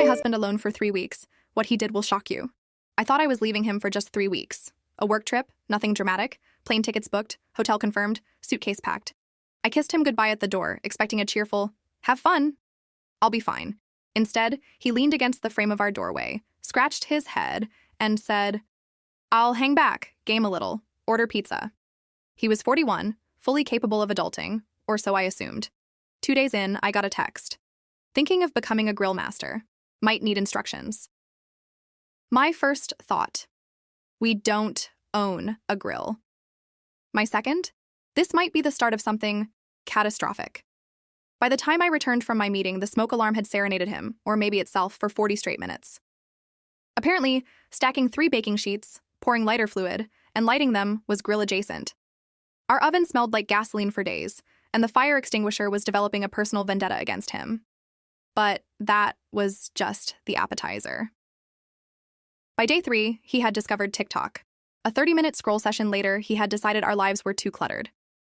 my husband alone for 3 weeks. What he did will shock you. I thought I was leaving him for just 3 weeks. A work trip, nothing dramatic, plane tickets booked, hotel confirmed, suitcase packed. I kissed him goodbye at the door, expecting a cheerful, "Have fun. I'll be fine." Instead, he leaned against the frame of our doorway, scratched his head, and said, "I'll hang back, game a little, order pizza." He was 41, fully capable of adulting, or so I assumed. 2 days in, I got a text. Thinking of becoming a grill master. Might need instructions. My first thought: we don't own a grill. My second: this might be the start of something catastrophic. By the time I returned from my meeting, the smoke alarm had serenaded him, or maybe itself, for 40 straight minutes. Apparently, stacking 3 baking sheets, pouring lighter fluid, and lighting them was grill adjacent. Our oven smelled like gasoline for days, and the fire extinguisher was developing a personal vendetta against him. But that was just the appetizer. By day 3, he had discovered TikTok. A 30-minute scroll session later, he had decided our lives were too cluttered.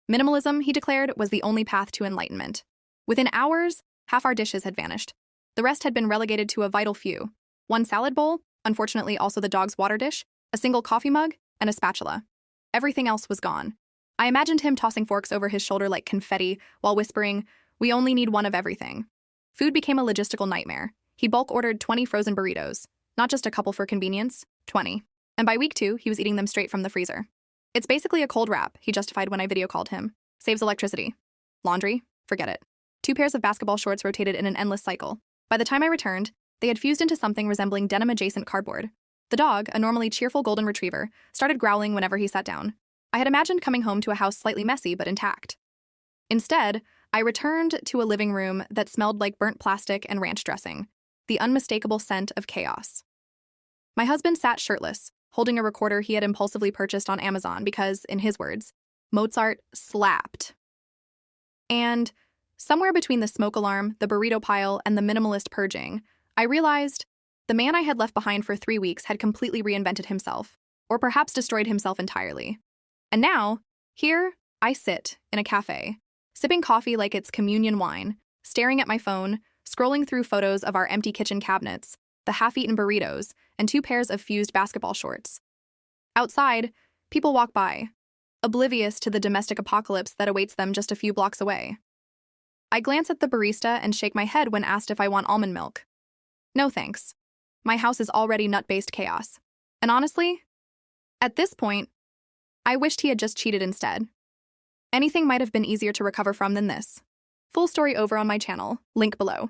Minimalism, he declared, was the only path to enlightenment. Within hours, half our dishes had vanished. The rest had been relegated to a vital few: 1 salad bowl, unfortunately also the dog's water dish, a single coffee mug, and a spatula. Everything else was gone. I imagined him tossing forks over his shoulder like confetti while whispering, "We only need 1 of everything." Food became a logistical nightmare. He bulk ordered 20 frozen burritos, not just a couple for convenience, 20. And by week 2, he was eating them straight from the freezer. "It's basically a cold wrap," he justified when I video called him. "Saves electricity. Laundry? Forget it." 2 pairs of basketball shorts rotated in an endless cycle. By the time I returned, they had fused into something resembling denim-adjacent cardboard. The dog, a normally cheerful golden retriever, started growling whenever he sat down. I had imagined coming home to a house slightly messy but intact. Instead, I returned to a living room that smelled like burnt plastic and ranch dressing, the unmistakable scent of chaos. My husband sat shirtless, holding a recorder he had impulsively purchased on Amazon because, in his words, Mozart slapped. And somewhere between the smoke alarm, the burrito pile, and the minimalist purging, I realized the man I had left behind for 3 weeks had completely reinvented himself, or perhaps destroyed himself entirely. And now, here I sit in a cafe, sipping coffee like it's communion wine, staring at my phone, scrolling through photos of our empty kitchen cabinets, the half-eaten burritos, and 2 pairs of fused basketball shorts. Outside, people walk by, oblivious to the domestic apocalypse that awaits them just a few blocks away. I glance at the barista and shake my head when asked if I want almond milk. No thanks. My house is already nut-based chaos. And honestly, at this point, I wished he had just cheated instead. Anything might have been easier to recover from than this. Full story over on my channel, link below.